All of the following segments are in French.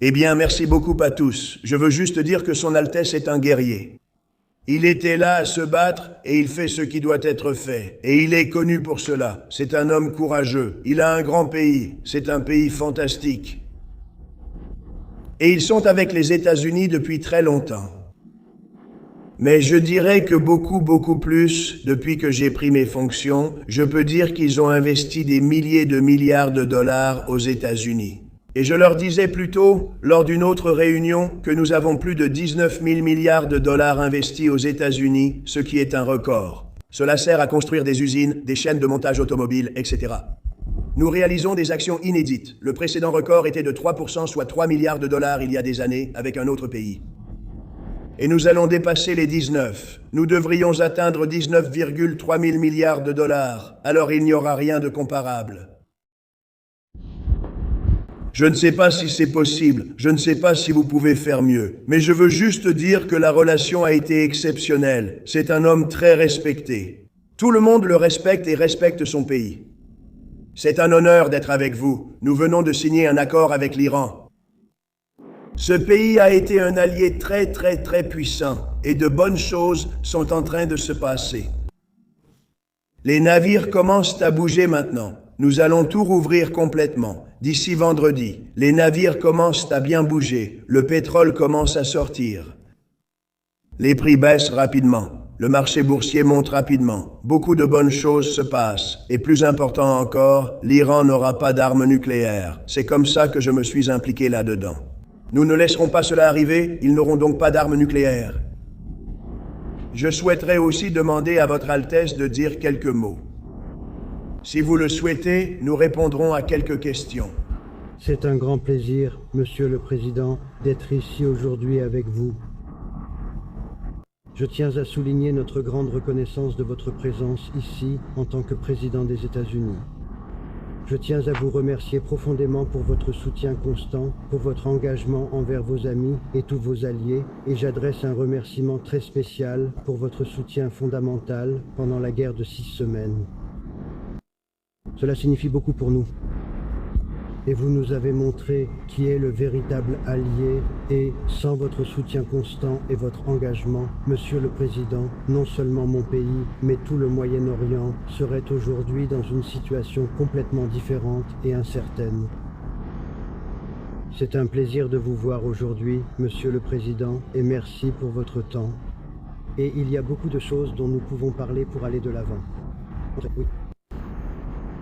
Eh bien, merci beaucoup à tous. Je veux juste dire que Son Altesse est un guerrier. Il était là à se battre et il fait ce qui doit être fait. Et il est connu pour cela. C'est un homme courageux. Il a un grand pays. C'est un pays fantastique. Et ils sont avec les États-Unis depuis très longtemps. Mais je dirais que beaucoup plus, depuis que j'ai pris mes fonctions, je peux dire qu'ils ont investi des milliers de milliards de dollars aux États-Unis. Et je leur disais plus tôt, lors d'une autre réunion, que nous avons plus de 19 000 milliards de dollars investis aux États-Unis, ce qui est un record. Cela sert à construire des usines, des chaînes de montage automobile, etc. Nous réalisons des actions inédites. Le précédent record était de 3%, soit 3 milliards de dollars il y a des années, avec un autre pays. Et nous allons dépasser les 19. Nous devrions atteindre 19,3 000 milliards de dollars. Alors il n'y aura rien de comparable. Je ne sais pas si c'est possible, je ne sais pas si vous pouvez faire mieux, mais je veux juste dire que la relation a été exceptionnelle. C'est un homme très respecté. Tout le monde le respecte et respecte son pays. C'est un honneur d'être avec vous. Nous venons de signer un accord avec l'Iran. Ce pays a été un allié très puissant et de bonnes choses sont en train de se passer. Les navires commencent à bouger maintenant. Nous allons tout rouvrir complètement. D'ici vendredi, les navires commencent à bien bouger. Le pétrole commence à sortir. Les prix baissent rapidement. Le marché boursier monte rapidement. Beaucoup de bonnes choses se passent. Et plus important encore, l'Iran n'aura pas d'armes nucléaires. C'est comme ça que je me suis impliqué là-dedans. Nous ne laisserons pas cela arriver, ils n'auront donc pas d'armes nucléaires. Je souhaiterais aussi demander à Votre Altesse de dire quelques mots. Si vous le souhaitez, nous répondrons à quelques questions. C'est un grand plaisir, Monsieur le Président, d'être ici aujourd'hui avec vous. Je tiens à souligner notre grande reconnaissance de votre présence ici en tant que Président des États-Unis. Je tiens à vous remercier profondément pour votre soutien constant, pour votre engagement envers vos amis et tous vos alliés, et j'adresse un remerciement très spécial pour votre soutien fondamental pendant la guerre de 6 semaines. Cela signifie beaucoup pour nous. Et vous nous avez montré qui est le véritable allié et, sans votre soutien constant et votre engagement, Monsieur le Président, non seulement mon pays, mais tout le Moyen-Orient serait aujourd'hui dans une situation complètement différente et incertaine. C'est un plaisir de vous voir aujourd'hui, Monsieur le Président, et merci pour votre temps. Et il y a beaucoup de choses dont nous pouvons parler pour aller de l'avant. Oui.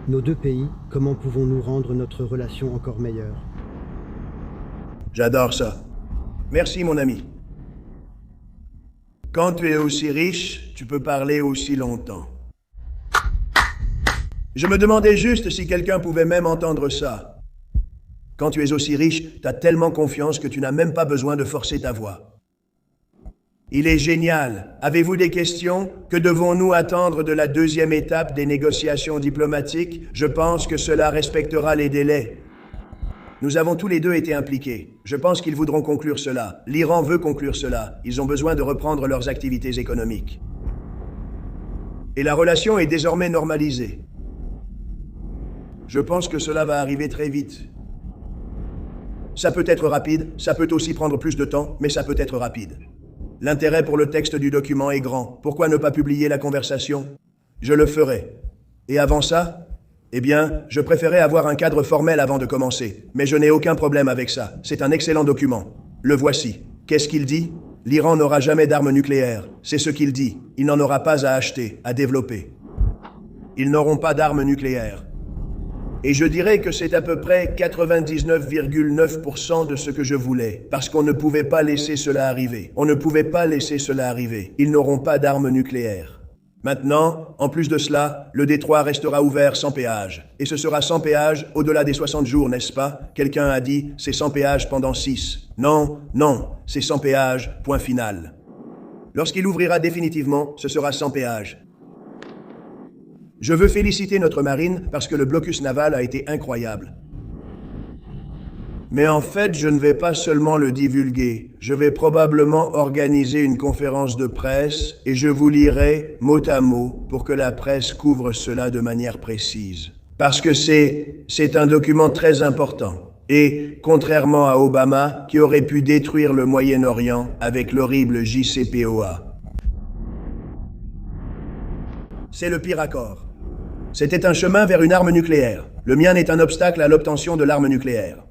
Nos deux pays, comment pouvons-nous rendre notre relation encore meilleure? J'adore ça. Merci, mon ami. Quand tu es aussi riche, tu peux parler aussi longtemps. Je me demandais juste si quelqu'un pouvait même entendre ça. Quand tu es aussi riche, tu as tellement confiance que tu n'as même pas besoin de forcer ta voix. Il est génial. Avez-vous des questions? Que devons-nous attendre de la deuxième étape des négociations diplomatiques? Je pense que cela respectera les délais. Nous avons tous les deux été impliqués. Je pense qu'ils voudront conclure cela. L'Iran veut conclure cela. Ils ont besoin de reprendre leurs activités économiques. Et la relation est désormais normalisée. Je pense que cela va arriver très vite. Ça peut être rapide, ça peut aussi prendre plus de temps, mais ça peut être rapide. L'intérêt pour le texte du document est grand. Pourquoi ne pas publier la conversation? Je le ferai. Et avant ça? Eh bien, je préférais avoir un cadre formel avant de commencer. Mais je n'ai aucun problème avec ça. C'est un excellent document. Le voici. Qu'est-ce qu'il dit? L'Iran n'aura jamais d'armes nucléaires. C'est ce qu'il dit. Il n'en aura pas à acheter, à développer. Ils n'auront pas d'armes nucléaires. Et je dirais que c'est à peu près 99,9% de ce que je voulais, parce qu'on ne pouvait pas laisser cela arriver. On ne pouvait pas laisser cela arriver. Ils n'auront pas d'armes nucléaires. Maintenant, en plus de cela, le détroit restera ouvert sans péage. Et ce sera sans péage au-delà des 60 jours, n'est-ce pas? Quelqu'un a dit, c'est sans péage pendant 6. Non, c'est sans péage, point final. Lorsqu'il ouvrira définitivement, ce sera sans péage. Je veux féliciter notre marine parce que le blocus naval a été incroyable. Mais en fait, je ne vais pas seulement le divulguer. Je vais probablement organiser une conférence de presse et je vous lirai mot à mot pour que la presse couvre cela de manière précise. Parce que c'est un document très important. Et, contrairement à Obama, qui aurait pu détruire le Moyen-Orient avec l'horrible JCPOA. C'est le pire accord. C'était un chemin vers une arme nucléaire. Le mien n'est un obstacle à l'obtention de l'arme nucléaire.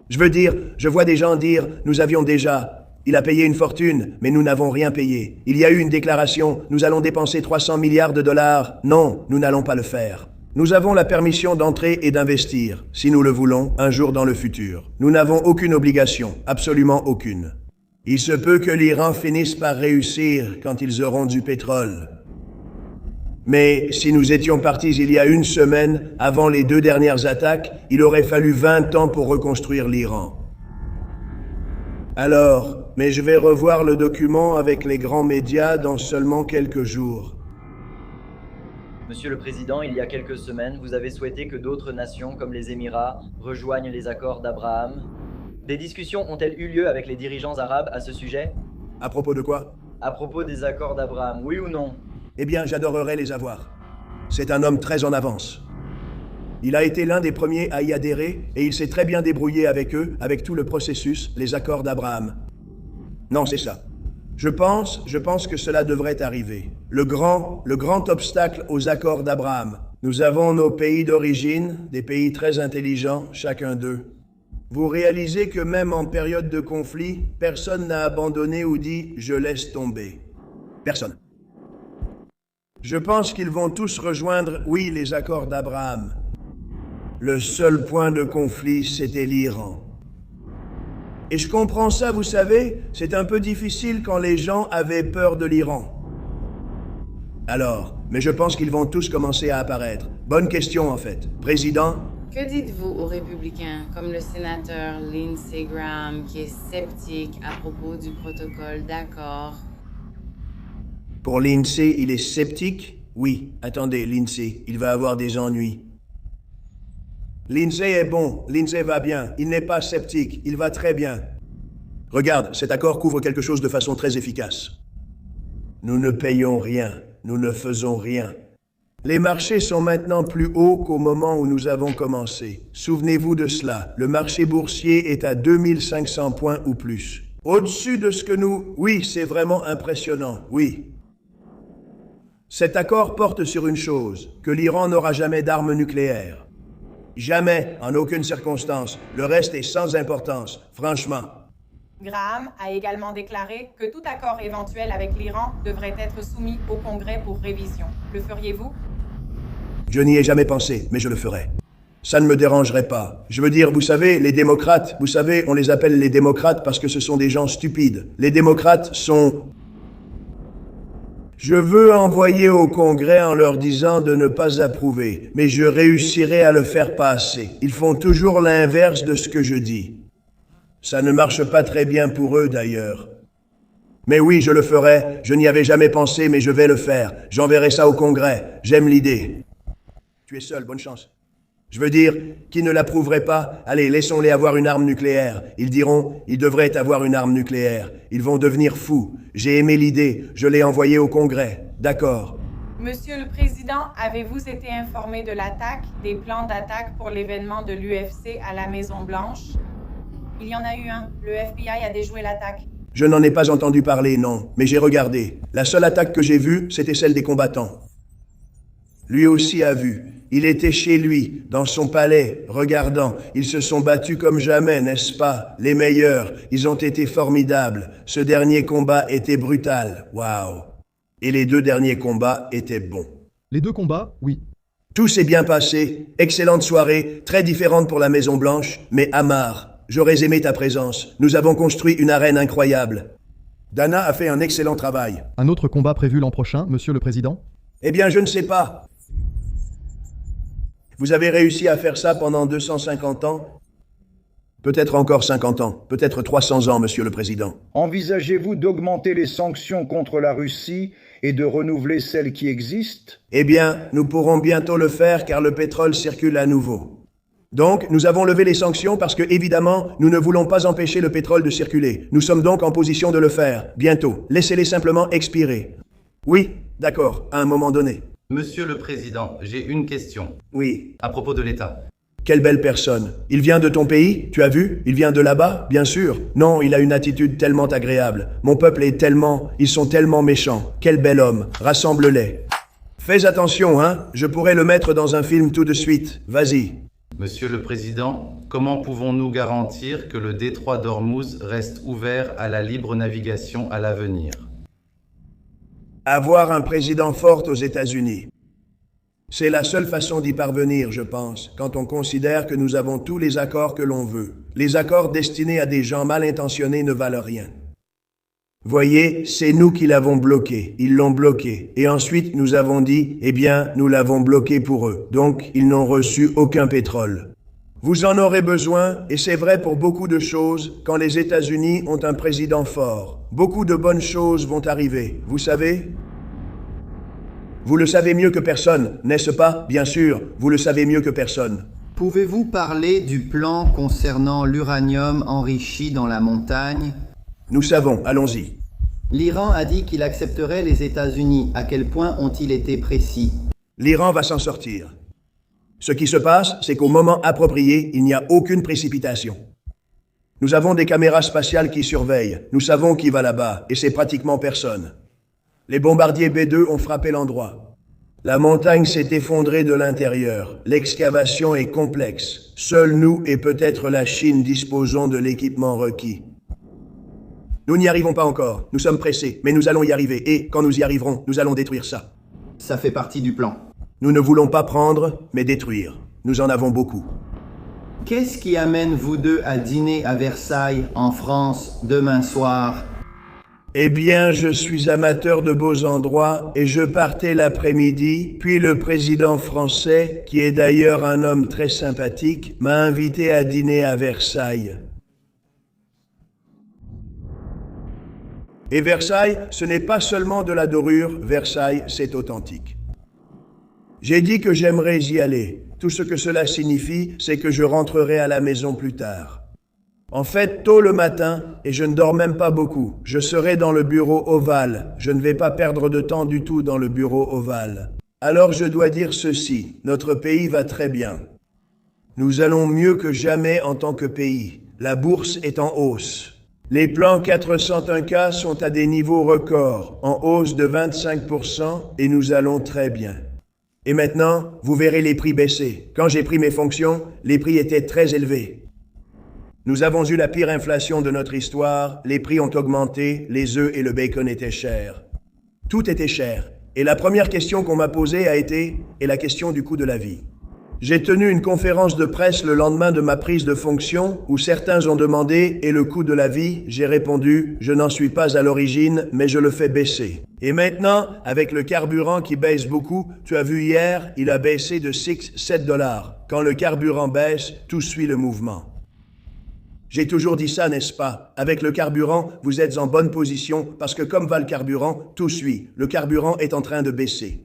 Je veux dire, je vois des gens dire « nous avions déjà ». Il a payé une fortune, mais nous n'avons rien payé. Il y a eu une déclaration, nous allons dépenser 300 milliards de dollars. Non, nous n'allons pas le faire. Nous avons la permission d'entrer et d'investir, si nous le voulons, un jour dans le futur. Nous n'avons aucune obligation, absolument aucune. Il se peut que l'Iran finisse par réussir quand ils auront du pétrole. Mais si nous étions partis il y a une semaine, avant les 2 dernières attaques, il aurait fallu 20 ans pour reconstruire l'Iran. Alors, mais je vais revoir le document avec les grands médias dans seulement quelques jours. Monsieur le Président, il y a quelques semaines, vous avez souhaité que d'autres nations, comme les Émirats, rejoignent les accords d'Abraham. Des discussions ont-elles eu lieu avec les dirigeants arabes à ce sujet? À propos de quoi? À propos des accords d'Abraham, oui ou non? Eh bien, j'adorerais les avoir. C'est un homme très en avance. Il a été l'un des premiers à y adhérer et il s'est très bien débrouillé avec eux, avec tout le processus, les accords d'Abraham. Non, c'est ça. Je pense que cela devrait arriver. Le grand obstacle aux accords d'Abraham. Nous avons nos pays d'origine, des pays très intelligents, chacun d'eux. Vous réalisez que même en période de conflit, personne n'a abandonné ou dit « je laisse tomber ». Personne. Je pense qu'ils vont tous rejoindre, oui, les accords d'Abraham. Le seul point de conflit, c'était l'Iran. Et je comprends ça, vous savez, c'est un peu difficile quand les gens avaient peur de l'Iran. Alors, mais je pense qu'ils vont tous commencer à apparaître. Bonne question, en fait. Président? Que dites-vous aux républicains, comme le sénateur Lindsey Graham, qui est sceptique à propos du protocole d'accord? Pour Lindsey, il est sceptique? Oui. Attendez, Lindsey, il va avoir des ennuis. Lindsey est bon, Lindsey va bien, il n'est pas sceptique, il va très bien. Regarde, cet accord couvre quelque chose de façon très efficace. Nous ne payons rien, nous ne faisons rien. Les marchés sont maintenant plus hauts qu'au moment où nous avons commencé. Souvenez-vous de cela, le marché boursier est à 2500 points ou plus. Au-dessus de ce que nous... Oui, c'est vraiment impressionnant, oui. Cet accord porte sur une chose, que l'Iran n'aura jamais d'armes nucléaires. Jamais, en aucune circonstance. Le reste est sans importance, franchement. Graham a également déclaré que tout accord éventuel avec l'Iran devrait être soumis au Congrès pour révision. Le feriez-vous? Je n'y ai jamais pensé, mais je le ferai. Ça ne me dérangerait pas. Je veux dire, vous savez, les démocrates, vous savez, on les appelle les démocrates parce que ce sont des gens stupides. Les démocrates sont... Je veux envoyer au Congrès en leur disant de ne pas approuver, mais je réussirai à le faire passer. Ils font toujours l'inverse de ce que je dis. Ça ne marche pas très bien pour eux, d'ailleurs. Mais oui, je le ferai. Je n'y avais jamais pensé, mais je vais le faire. J'enverrai ça au Congrès. J'aime l'idée. Tu es seul, bonne chance. Je veux dire, qui ne l'approuverait pas, allez, laissons-les avoir une arme nucléaire. Ils diront, ils devraient avoir une arme nucléaire. Ils vont devenir fous. J'ai aimé l'idée, je l'ai envoyée au Congrès. D'accord. Monsieur le Président, avez-vous été informé de l'attaque, des plans d'attaque pour l'événement de l'UFC à la Maison-Blanche? Il y en a eu un. Le FBI a déjoué l'attaque. Je n'en ai pas entendu parler, non, mais j'ai regardé. La seule attaque que j'ai vue, c'était celle des combattants. Lui aussi a vu. Il était chez lui, dans son palais, regardant. Ils se sont battus comme jamais, n'est-ce pas? Les meilleurs. Ils ont été formidables. Ce dernier combat était brutal. Waouh. Et les 2 derniers combats étaient bons. Les 2 combats, oui. Tout s'est bien passé. Excellente soirée, très différente pour la Maison-Blanche, mais Ammar, j'aurais aimé ta présence. Nous avons construit une arène incroyable. Dana a fait un excellent travail. Un autre combat prévu l'an prochain, Monsieur le Président? Eh bien, je ne sais pas. Vous avez réussi à faire ça pendant 250 ans? Peut-être encore 50 ans, peut-être 300 ans, Monsieur le Président. Envisagez-vous d'augmenter les sanctions contre la Russie et de renouveler celles qui existent? Eh bien, nous pourrons bientôt le faire car le pétrole circule à nouveau. Donc, nous avons levé les sanctions parce que, évidemment, nous ne voulons pas empêcher le pétrole de circuler. Nous sommes donc en position de le faire, bientôt. Laissez-les simplement expirer. Oui, d'accord, à un moment donné. Monsieur le Président, j'ai une question. Oui. À propos de l'État. Quelle belle personne. Il vient de ton pays? Tu as vu? Il vient de là-bas? Bien sûr. Non, il a une attitude tellement agréable. Mon peuple est tellement... Ils sont tellement méchants. Quel bel homme. Rassemble-les. Fais attention, hein? Je pourrais le mettre dans un film tout de suite. Vas-y. Monsieur le Président, comment pouvons-nous garantir que le détroit d'Ormuz reste ouvert à la libre navigation à l'avenir? Avoir un président fort aux États-Unis. C'est la seule façon d'y parvenir, je pense, quand on considère que nous avons tous les accords que l'on veut. Les accords destinés à des gens mal intentionnés ne valent rien. Voyez, c'est nous qui l'avons bloqué. Ils l'ont bloqué. Et ensuite, nous avons dit, eh bien, nous l'avons bloqué pour eux. Donc, ils n'ont reçu aucun pétrole. Vous en aurez besoin, et c'est vrai pour beaucoup de choses, quand les États-Unis ont un président fort. Beaucoup de bonnes choses vont arriver, vous savez? Vous le savez mieux que personne, n'est-ce pas? Bien sûr, vous le savez mieux que personne. Pouvez-vous parler du plan concernant l'uranium enrichi dans la montagne? Nous savons, allons-y. L'Iran a dit qu'il accepterait les États-Unis. À quel point ont-ils été précis? L'Iran va s'en sortir. Ce qui se passe, c'est qu'au moment approprié, il n'y a aucune précipitation. Nous avons des caméras spatiales qui surveillent. Nous savons qui va là-bas, et c'est pratiquement personne. Les bombardiers B-2 ont frappé l'endroit. La montagne s'est effondrée de l'intérieur. L'excavation est complexe. Seuls nous et peut-être la Chine disposons de l'équipement requis. Nous n'y arrivons pas encore. Nous sommes pressés, mais nous allons y arriver. Et quand nous y arriverons, nous allons détruire ça. Ça fait partie du plan. Nous ne voulons pas prendre, mais détruire. Nous en avons beaucoup. Qu'est-ce qui amène vous deux à dîner à Versailles, en France, demain soir? Eh bien, je suis amateur de beaux endroits et je partais l'après-midi, puis le président français, qui est d'ailleurs un homme très sympathique, m'a invité à dîner à Versailles. Et Versailles, ce n'est pas seulement de la dorure, Versailles, c'est authentique. J'ai dit que j'aimerais y aller. Tout ce que cela signifie, c'est que je rentrerai à la maison plus tard. En fait, tôt le matin, et je ne dors même pas beaucoup, je serai dans le bureau ovale. Je ne vais pas perdre de temps du tout dans le bureau ovale. Alors je dois dire ceci, notre pays va très bien. Nous allons mieux que jamais en tant que pays. La bourse est en hausse. Les plans 401K sont à des niveaux records, en hausse de 25%, et nous allons très bien. Et maintenant, vous verrez les prix baisser. Quand j'ai pris mes fonctions, les prix étaient très élevés. Nous avons eu la pire inflation de notre histoire, les prix ont augmenté, les œufs et le bacon étaient chers. Tout était cher. Et la première question qu'on m'a posée a été la question du coût de la vie. J'ai tenu une conférence de presse le lendemain de ma prise de fonction où certains ont demandé « Et le coût de la vie ?» J'ai répondu « Je n'en suis pas à l'origine, mais je le fais baisser. » Et maintenant, avec le carburant qui baisse beaucoup, tu as vu hier, il a baissé de 7 $. Quand le carburant baisse, tout suit le mouvement. J'ai toujours dit ça, n'est-ce pas? Avec le carburant, vous êtes en bonne position parce que comme va le carburant, tout suit. Le carburant est en train de baisser.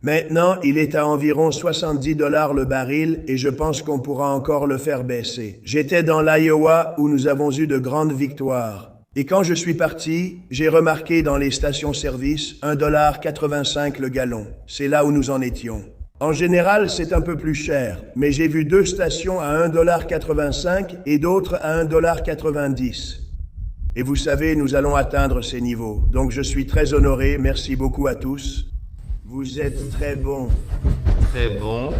Maintenant, il est à environ 70 $ le baril et je pense qu'on pourra encore le faire baisser. J'étais dans l'Iowa où nous avons eu de grandes victoires. Et quand je suis parti, j'ai remarqué dans les stations-service 1,85 $ le gallon. C'est là où nous en étions. En général, c'est un peu plus cher, mais j'ai vu 2 stations à 1,85 $ et d'autres à 1,90 $. Et vous savez, nous allons atteindre ces niveaux. Donc je suis très honoré, merci beaucoup à tous. Vous êtes très bons. Très bon.